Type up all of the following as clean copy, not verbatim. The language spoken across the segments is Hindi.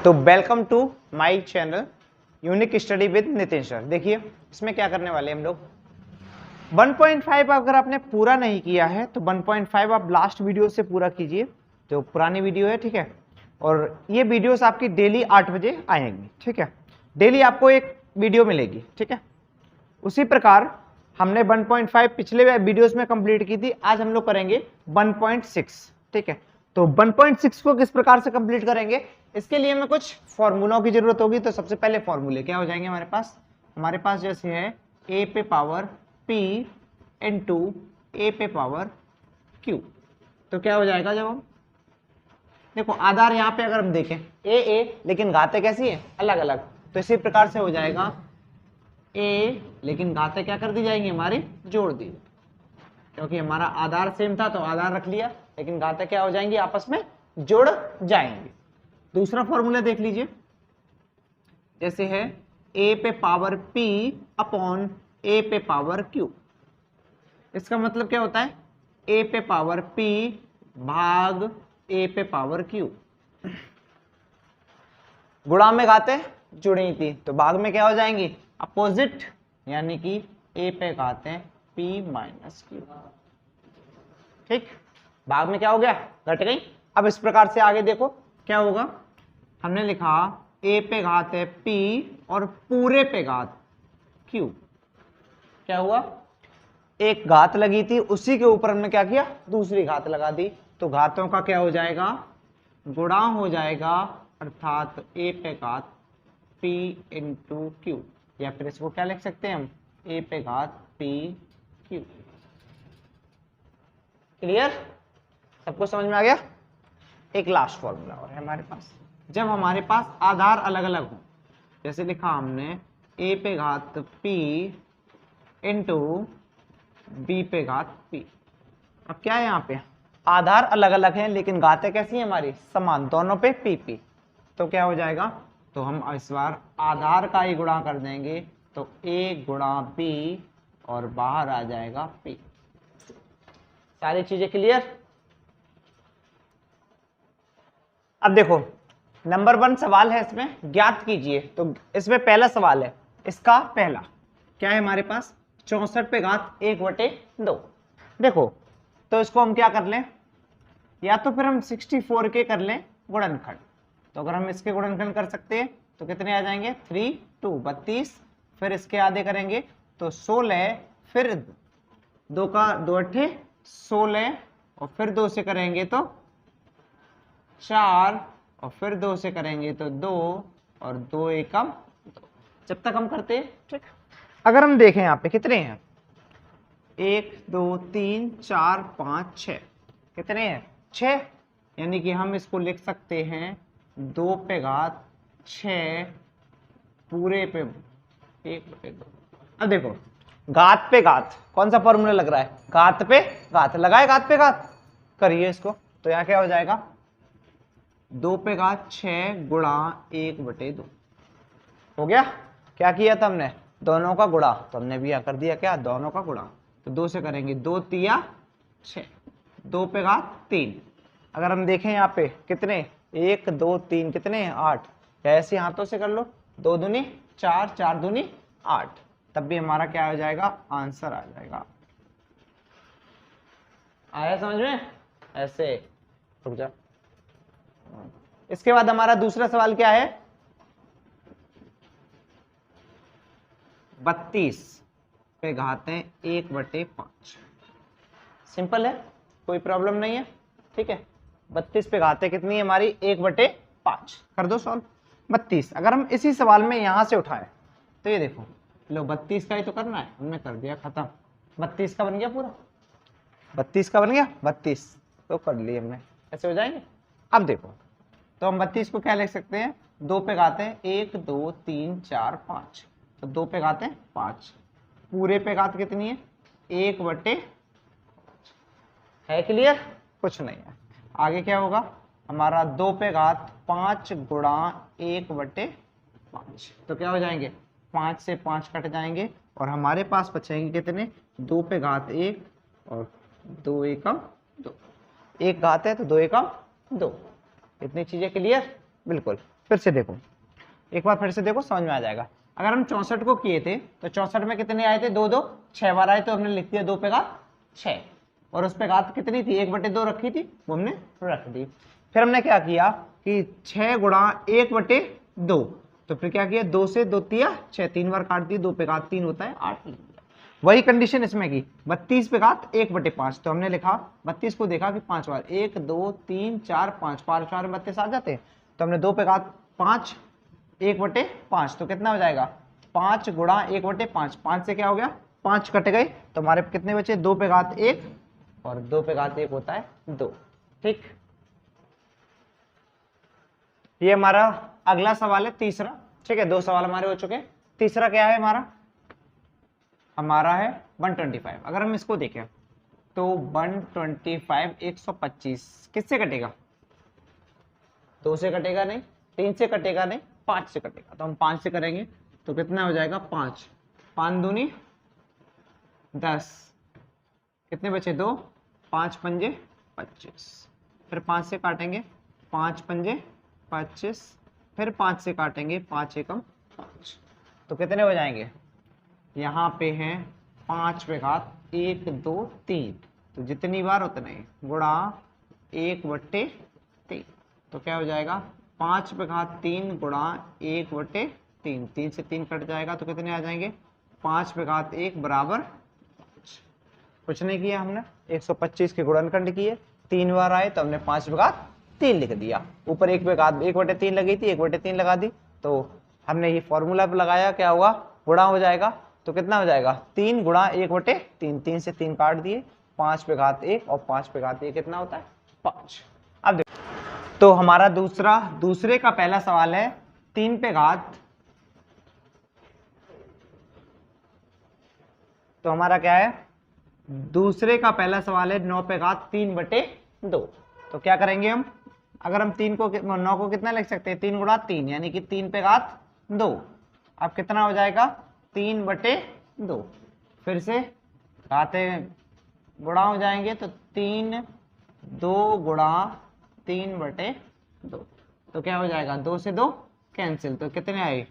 तो welcome to my channel unique study with Nitin sir. देखिए इसमें क्या करने वाले हम लोग 1.5 अगर आपने पूरा नहीं किया है तो 1.5 आप लास्ट वीडियो से पूरा कीजिए, जो पुरानी वीडियो है, ठीक है। और ये वीडियोस आपकी डेली 8 बजे आएंगी, ठीक है। डेली आपको एक वीडियो मिलेगी, ठीक है। उसी प्रकार हमने 1.5 पिछले वीडियोस में कंप्लीट की थी, आज हम लोग करेंगे 1.6, ठीक है। तो 1.6 को किस प्रकार से कंप्लीट करेंगे, इसके लिए हमें कुछ फॉर्मूलों की जरूरत होगी। तो सबसे पहले फॉर्मूले क्या हो जाएंगे हमारे पास जैसे है a पे पावर p इंटू a पे पावर q। तो क्या हो जाएगा, जब हम देखो आधार यहाँ पे अगर हम देखें a लेकिन घातें कैसी है, अलग अलग। तो इसी प्रकार से हो जाएगा a लेकिन घातें क्या कर दी जाएंगी, हमारी जोड़ दी, क्योंकि हमारा आधार सेम था तो आधार रख लिया, लेकिन घातें क्या हो जाएंगी, आपस में जुड़ जाएंगी। दूसरा फॉर्मूला देख लीजिए, जैसे है a पे पावर p अपॉन a पे पावर q। इसका मतलब क्या होता है, a पे पावर p भाग a पे पावर q। गुणा में घातें जुड़ी थी तो भाग में क्या हो जाएंगी, अपोजिट, यानी कि a पे घातें p माइनस q। ठीक, भाग में क्या हो गया, घट गई। अब इस प्रकार से आगे देखो क्या होगा, हमने लिखा a पे घात है p और पूरे पे घात q। क्या हुआ, एक घात लगी थी उसी के ऊपर हमने क्या किया, दूसरी घात लगा दी। तो घातों का क्या हो जाएगा, गुणा हो जाएगा, अर्थात a पे घात p इंटू q, या फिर इसको क्या लिख सकते हैं हम, a पे घात p q। क्लियर, सबको समझ में आ गया। एक लास्ट फॉर्मूला और है हमारे पास, जब हमारे पास आधार अलग अलग हो, जैसे लिखा हमने a पे घात p इंटू b पे घात p। अब क्या है, यहाँ पे आधार अलग अलग हैं लेकिन घातें कैसी हैं हमारी, समान, दोनों पे p। तो क्या हो जाएगा, तो हम इस बार आधार का ही गुणा कर देंगे, तो a गुणा b और बाहर आ जाएगा p। सारी चीजें क्लियर। अब देखो नंबर 1 सवाल है, इसमें ज्ञात कीजिए। तो इसमें पहला सवाल है, इसका पहला क्या है हमारे पास, 64 पे घात 1/2। देखो तो इसको हम क्या कर लें, या तो फिर हम 64 के कर लें गुणनखंड। तो अगर हम इसके गुणनखंड कर सकते हैं तो कितने आ जाएंगे, 3 2 32, फिर इसके आधे करेंगे तो 16, फिर 2 का 2 अट्ठे 16, और फिर 2 से करेंगे तो 4, और फिर 2 से करेंगे तो 2, और 2 एकम 2, जब तक हम करते हैं, ठीक। अगर हम देखें यहाँ पे कितने हैं, 1 2 3 4 5 6, कितने हैं, 6, यानी कि हम इसको लिख सकते हैं 2 पे घात 6 पूरे पे 1/2। अब देखो घात पे घात, कौन सा फॉर्मूला लग रहा है, घात पे घात लगाए, घात पे घात करिए इसको। तो यहाँ क्या हो जाएगा, 2 पे घात 6 गुणा 1/2 हो गया। क्या किया था हमने, दोनों का गुणा, तो हमने भी यहाँ कर दिया क्या, दोनों का गुणा। तो 2 से करेंगे 2 तिया 6, 2 पे घात 3। अगर हम देखें यहाँ पे कितने, 1 2 3 कितने हैं, 8, या ऐसे हाथों से कर लो, 2 दूनी 4 4 दूनी 8, तब भी हमारा क्या हो जाएगा, आंसर आ जाएगा। आया समझ में, ऐसे। रुक जा, इसके बाद हमारा दूसरा सवाल क्या है, 32 पे घातें 1/5। सिंपल है, कोई प्रॉब्लम नहीं है, ठीक है। 32 पे घातें कितनी है हमारी, 1/5, कर दो सॉल्व। 32 अगर हम इसी सवाल में यहां से उठाए तो ये देखो, लो 32 का ही तो करना है, हमने कर दिया, खत्म। 32 का बन गया पूरा, 32 का बन गया, 32 तो कर लिए हमने, ऐसे हो जाएंगे। अब देखो तो हम 32 को क्या लिख सकते हैं, 2 पे घातें 1 2 3 4 5, तो 2 पे घातें 5, पूरे पे घात कितनी है, 1/5 है। क्लियर, कुछ नहीं है। आगे क्या होगा हमारा, 2 पे घात 5 गुणा 1/5, तो क्या हो जाएंगे, 5 से 5 कट जाएंगे और हमारे पास बचेंगे कितने, 2 पे घात 1 और 2 एकम 2, एक घात है तो 2 एकम 2। इतनी चीजें क्लियर, बिल्कुल। फिर से देखो, एक बार फिर से देखो, समझ में आ जाएगा। अगर हम 64 को किए थे तो 64 में कितने आए थे, 2 2 6 बार आए, तो हमने लिख दिया 2 पे घात 6, और उस पे घात कितनी थी, 1/2 रखी थी, वो हमने रख दी। फिर हमने क्या किया कि 6 गुणा 1/2, तो फिर क्या किया, 2 से 2 तिया 6, 3 बार काट दिए, 2 पे घात 3 होता है 8। वही कंडीशन इसमें की 32 पे घात 1/5, तो हमने लिखा 32 को देखा कि 5 बार, 1 2 3 4 5, 5 बार 32 आ जाते हैं, तो हमने 2 पे घात 5 1/5, तो कितना हो जाएगा 5 गुणा 1/5, 5 से क्या हो गया 5 कट गए, तो हमारे कितने बचे, 2 पे घात 1, और 2 पे घात 1 होता है 2। ठीक, ये हमारा अगला सवाल है तीसरा। ठीक है, 2 सवाल हमारे हो चुके हैं। तीसरा क्या है हमारा, हमारा है 125। अगर हम इसको देखें तो 125 125 किससे कटेगा, 2 से कटेगा नहीं, 3 से कटेगा नहीं, 5 से कटेगा, तो हम 5 से करेंगे, तो कितना हो जाएगा 5, 5 दूनी 10, कितने बचे 2, 5 पंजे 25, फिर 5 से काटेंगे, 5 पंजे 25, फिर 5 से काटेंगे, 5 एकम 5, तो कितने हो जाएंगे, यहाँ पे हैं 5 पे घात 1 2 3, तो जितनी बार उतने गुणा 1/3, तो क्या हो जाएगा 5 पे घात 3 गुणा 1/3, 3 से 3 कट जाएगा, तो कितने आ जाएंगे 5 पे घात 1 बराबर 5। कुछ नहीं किया हमने, 125 के गुणनखंड किए, 3 बार आए तो हमने 5 पे घात 3 लिख दिया, ऊपर 1 पे घात 1/3 लगी थी, 1/3 लगा दी, तो हमने ये फॉर्मूला लगाया, क्या होगा गुणा हो जाएगा, तो कितना हो जाएगा 3 गुणा 1/3, 3 से 3 काट दिए, 5 पे घात 1 और 5 पे घात 1 कितना होता है 5। अब देखो, तो हमारा दूसरे का पहला सवाल है 3 पे घात, तो हमारा क्या है, दूसरे का पहला सवाल है 9 पे घात 3/2, तो क्या करेंगे हम, अगर हम 9 को कितना लिख सकते हैं, 3 गुणा 3, यानी कि 3 पे घात 2, अब कितना हो जाएगा 3/2, फिर से घातें गुणा हो जाएंगे, तो 3 2 गुणा 3/2, तो क्या हो जाएगा 2 से 2 कैंसिल, तो कितने आए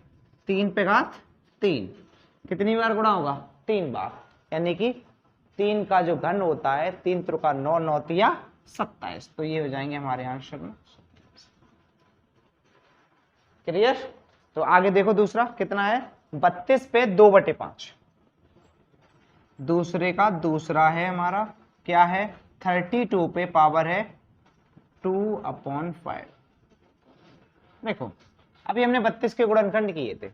3 पे घात 3, कितनी बार गुणा होगा 3 बार, यानी कि 3 का जो घन होता है 3 त्रिका 9 9 तिया 27, तो ये हो जाएंगे हमारे आंसर में। क्लियर, तो आगे देखो दूसरा कितना है, 32 पे 2/5, दूसरे का दूसरा है हमारा क्या है, 32 पे पावर है 2/5। देखो अभी हमने 32 के गुणनखंड किए थे,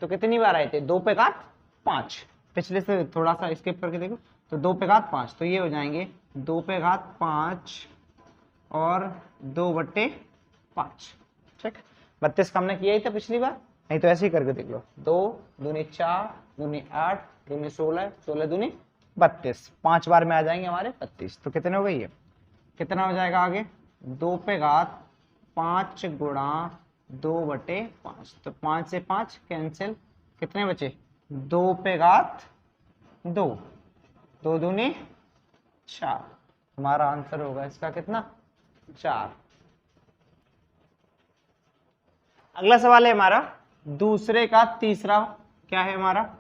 तो कितनी बार आए थे 2 पे घात 5, पिछले से थोड़ा सा स्किप करके देखो, तो 2 पे घात 5, तो ये हो जाएंगे 2 पे घात 5 और 2/5। ठीक, 32 का हमने किया ही था पिछली बार, नहीं तो ऐसे ही करके देख लो, 2 दूनी 4 दूनी 8 दूनी 16 16 दूनी 32, 5 बार में आ जाएंगे हमारे 32, तो कितने हो गई है, कितना हो जाएगा आगे 2 पे घात 5 गुणा 2/5, तो 5 से 5 कैंसिल, कितने बचे 2 पे घात 2, 2 दूनी 4, हमारा आंसर होगा इसका कितना 4। अगला सवाल है हमारा दूसरे का तीसरा, क्या है हमारा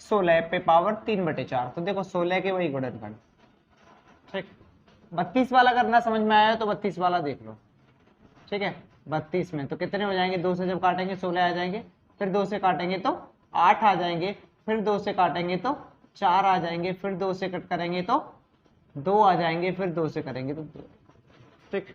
16 पे पावर 3/4, तो देखो 16 के वही गुणनखंड। ठीक, 32 वाला अगर ना समझ में आया तो 32 वाला देख लो। ठीक है, 32 में तो कितने हो जाएंगे, 2 से जब काटेंगे 16 आ जाएंगे, फिर 2 से काटेंगे तो 8 आ जाएंगे, फिर 2 से काटेंगे तो 4 आ जाएंगे, फिर 2 से कट करेंगे तो 2 आ जाएंगे, फिर 2 से करेंगे तो 2। ठीक,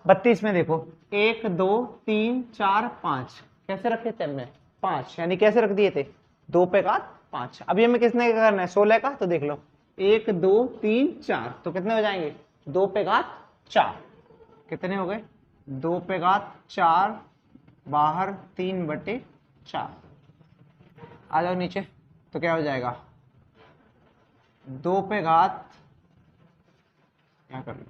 32 में देखो 1 2 3 4 5 कैसे रखे थे हमने 5, यानी कैसे रख दिए थे 2 पे घात 5। अभी हमें किसने करना है 16 का, तो देख लो 1 2 3 4, तो कितने हो जाएंगे 2 पे घात 4, कितने हो गए 2 पे घात 4 बाहर 3/4, आ जाओ नीचे, तो क्या हो जाएगा 2 पे घात क्या कर लो,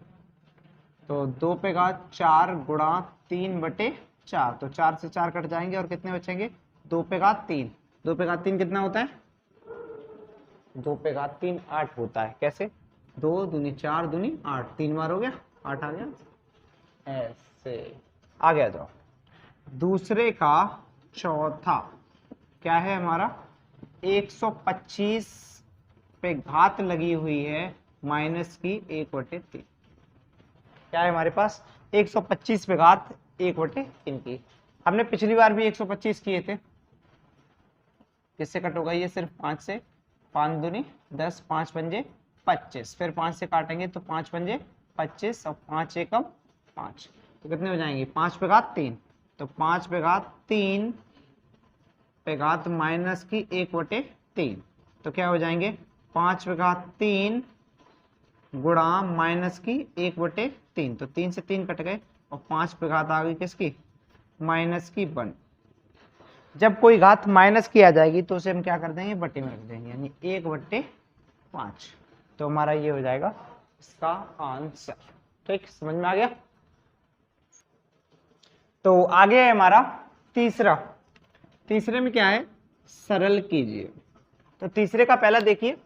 तो 2 पे घात 4 गुणा 3/4, तो 4 से 4 कट जाएंगे और कितने बचेंगे 2 पे घात 3, 2 पे घात 3 कितना होता है 2 पे घात 3 8 होता है, कैसे 2 दूनी 4 दूनी 8, 3 बार हो गया 8 आ गया, ऐसे आ गया। जाओ दूसरे का चौथा क्या है हमारा 125 पे घात लगी हुई है माइनस की 1/3। क्या है हमारे पास 125 पे घात 1/3 की। हमने पिछली बार भी 125 किए थे। किससे कट होगा ये? सिर्फ 5 से। 5 दूनी 10, 5 पंजे 25, फिर 5 से काटेंगे तो 5 पंजे 25 और 5 एकम 5, तो कितने हो जाएंगे? 5 पे घात 3, तो 5 पे घात 3 पे घात माइनस की 1/3, तो क्या हो जाएंगे? 5 पे घात 3 गुणा माइनस की 1/3, तो 3 से 3 कट गए और 5 पे घात आ गई किसकी? माइनस की 1। जब कोई घात माइनस की आ जाएगी तो उसे हम क्या कर देंगे? बटे में रख देंगे, यानी 1/5। तो हमारा ये हो जाएगा इसका आंसर। ठीक, समझ में आ गया? तो आगे है हमारा तीसरा। तीसरे में क्या है? सरल कीजिए। तो तीसरे का पहला देखिए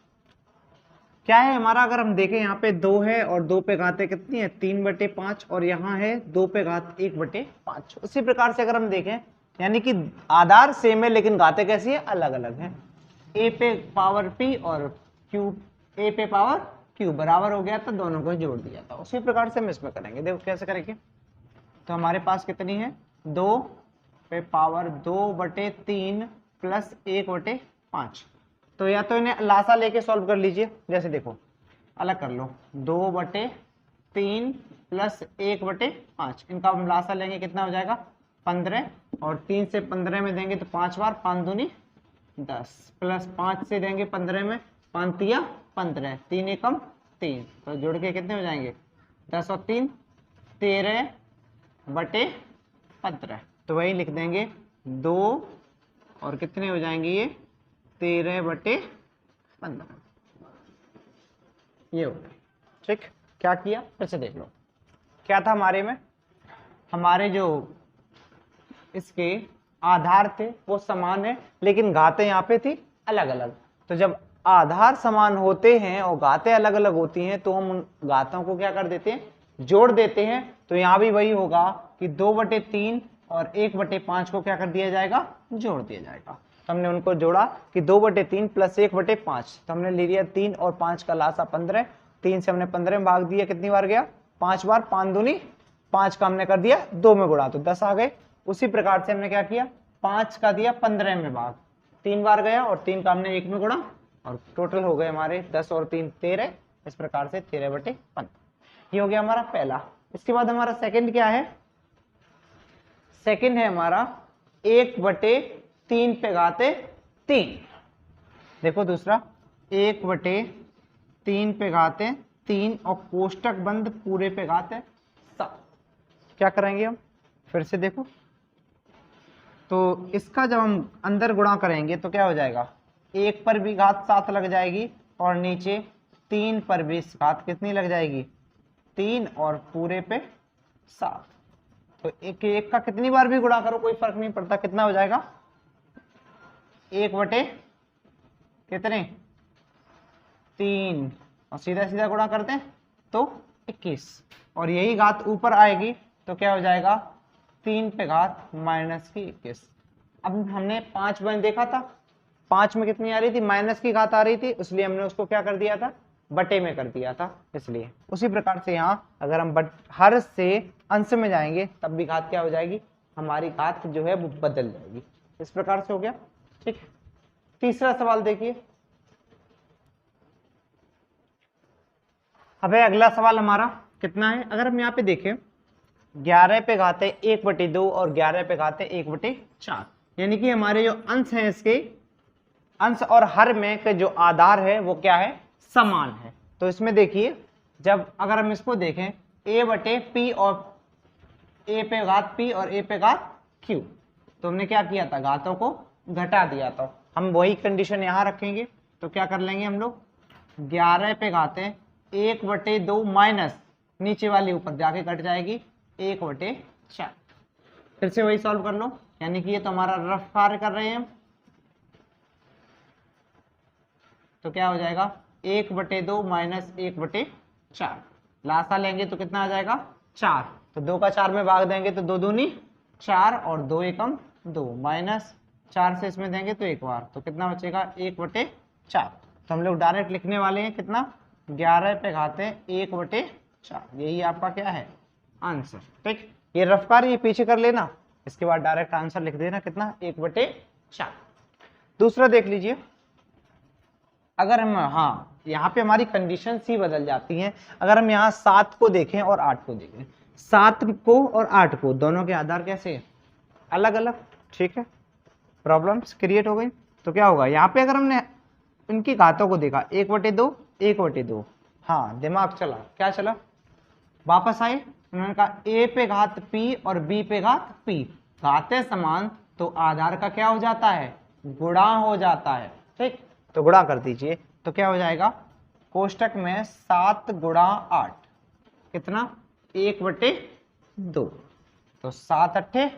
क्या है हमारा। अगर हम देखें यहाँ पे 2 है और 2 पे घातें कितनी है? 3/5, और यहाँ है 2 पे घात 1/5। उसी प्रकार से अगर हम देखें, यानी कि आधार सेम है लेकिन घातें कैसी है? अलग अलग है। a पे पावर p और q a पे पावर q बराबर हो गया तो दोनों को जोड़ दिया था। उसी प्रकार से हम इसमें करेंगे। देखो कैसे करेंगे। तो हमारे पास कितनी है? 2 पे पावर 2/3 प्लस 1/5। तो या तो इन्हें लासा लेके सॉल्व कर लीजिए। जैसे देखो अलग कर लो, 2/3 प्लस 1/5, इनका हम लासा लेंगे, कितना हो जाएगा? 15, और 3 से 15 में देंगे तो 5 बार, 5 दूनी 10, प्लस 5 से देंगे 15 में, 5 तिया 15, 3 एकम 3, तो जोड़ के कितने हो जाएंगे? 10 और 3 13/15। तो वही लिख देंगे 2 और कितने हो जाएंगे ये? 13/15। ये हो गया। ठीक, क्या किया फिर से देख लो। क्या था हमारे में? हमारे जो इसके आधार थे वो समान है लेकिन घातें यहाँ पे थी अलग अलग। तो जब आधार समान होते हैं और घातें अलग अलग होती हैं तो हम उन घातों को क्या कर देते हैं? जोड़ देते हैं। तो यहाँ भी वही होगा कि 2/3 और 1/5 को क्या कर दिया जाएगा? जोड़ दिया जाएगा। तो हमने उनको जोड़ा कि 2/3 प्लस 1/5, तो हमने ले लिया 3 और 5 का लासा 15, 3 से हमने 15 में भाग दिया, कितनी बार गया? 5 बार, 5 दूनी 5 का हमने कर दिया 2 में गुणा तो 10 आ गए। उसी प्रकार से हमने क्या किया? 5 का दिया 15 में भाग, 3 बार गया और 3 का हमने 1 में गुणा, और टोटल हो गए हमारे 10 और 3 13। इस प्रकार से 13/15 ये हो गया हमारा पहला। इसके बाद हमारा सेकंड क्या है? सेकंड है हमारा 1/3 पे घाते 3। देखो दूसरा 1/3 पे घाते 3 और कोष्टक बंद पूरे पे घाते 7। क्या करेंगे हम? फिर से देखो, तो इसका जब हम अंदर गुणा करेंगे तो क्या हो जाएगा? 1 पर भी घात 7 लग जाएगी और नीचे 3 पर भी घात कितनी लग जाएगी? 3 और पूरे पे 7। तो एक का कितनी बार भी गुणा करो कोई फर्क नहीं पड़ता, कितना हो जाएगा? 1/3 और सीधा सीधा गुणा करते हैं तो 21, और यही घात ऊपर आएगी तो क्या हो जाएगा? 3 पे घात माइनस की 21। अब हमने 5 में देखा था, 5 में कितनी आ रही थी? माइनस की घात आ रही थी, इसलिए हमने उसको क्या कर दिया था? बटे में कर दिया था। इसलिए उसी प्रकार से यहाँ अगर हम हर से अंश में जाएंगे तब भी घात क्या हो जाएगी? हमारी घात जो है वो बदल जाएगी। इस प्रकार से हो गया। ठीक, तीसरा सवाल देखिए। अब अगला सवाल हमारा कितना है? अगर हम यहाँ पे देखें 11 पे घाते 1/2 और 11 पे घाते 1/4, यानी कि हमारे जो अंश हैं इसके अंश और हर में के जो आधार है वो क्या है? समान है। तो इसमें देखिए जब अगर हम इसको देखें a/p और a पे घात p और a पे घात q, तो हमने क्या किया था? घातों को घटा दिया था। हम वही कंडीशन यहां रखेंगे तो क्या कर लेंगे हम लोग? 11 पे घाते 1/2 माइनस नीचे वाली ऊपर जाके कट जाएगी 1/4। फिर से वही सॉल्व कर लो, यानी कि ये तो हमारा रफ कार्य कर रहे हैं। तो क्या हो जाएगा? 1/2 माइनस 1/4, लासा लेंगे तो कितना आ जाएगा? 4, तो 2 का 4 में भाग देंगे तो 2 दूनी 4 और 2 एकम 2 माइनस 4 से इसमें देंगे तो एक बार, तो कितना बचेगा 1/4। तो हम लोग डायरेक्ट लिखने वाले हैं कितना 11 पे घाते 1/4। यही आपका क्या है आंसर। ठीक, ये रफ्तार ये पीछे कर लेना, इसके बाद डायरेक्ट आंसर लिख देना कितना 1/4। दूसरा देख लीजिए, अगर हम यहाँ पे हमारी कंडीशन सी बदल जाती है। अगर हम यहाँ 7 को देखें और 8 को देखें, 7 को और 8 को दोनों के आधार कैसे अलग अलग, ठीक है, प्रॉब्लम्स क्रिएट हो गई। तो क्या होगा यहाँ पे अगर हमने इनकी घातों को देखा 1/2 1/2, हाँ दिमाग चला, क्या चला, वापस आए, उन्होंने कहा a पे घात p और b पे घात p, घातें समान तो आधार का क्या हो जाता है गुणा हो जाता है। ठीक, तो गुणा कर दीजिए, तो क्या हो जाएगा कोष्टक में 7 गुणा 8 कितना 1/2, तो 7 अट्ठे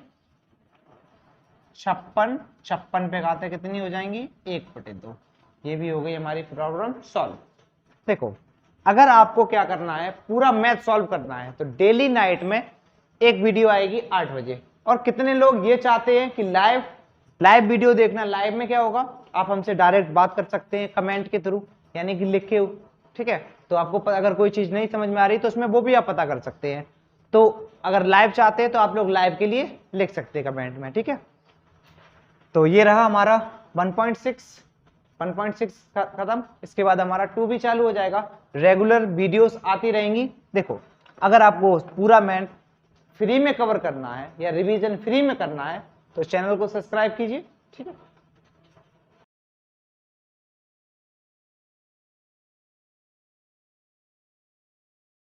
56, 56 पे घातें कितनी हो जाएंगी 1/2। ये भी हो गई हमारी प्रॉब्लम सॉल्व। देखो अगर आपको क्या करना है पूरा मैथ सॉल्व करना है तो डेली नाइट में एक वीडियो आएगी 8 बजे। और कितने लोग ये चाहते हैं कि लाइव वीडियो देखना, लाइव में क्या होगा आप हमसे डायरेक्ट बात कर सकते हैं कमेंट के थ्रू, यानी कि लिखे हो, ठीक है। तो आपको अगर कोई चीज नहीं समझ में आ रही तो उसमें वो भी आप पता कर सकते हैं। तो अगर लाइव चाहते हैं तो आप लोग लाइव के लिए लिख सकते हैं कमेंट में, ठीक है। तो ये रहा हमारा 1.6 खत्म। इसके बाद हमारा 2 भी चालू हो जाएगा, रेगुलर वीडियोस आती रहेंगी। देखो अगर आपको पूरा मैथ फ्री में कवर करना है या रिवीजन फ्री में करना है तो चैनल को सब्सक्राइब कीजिए, ठीक है।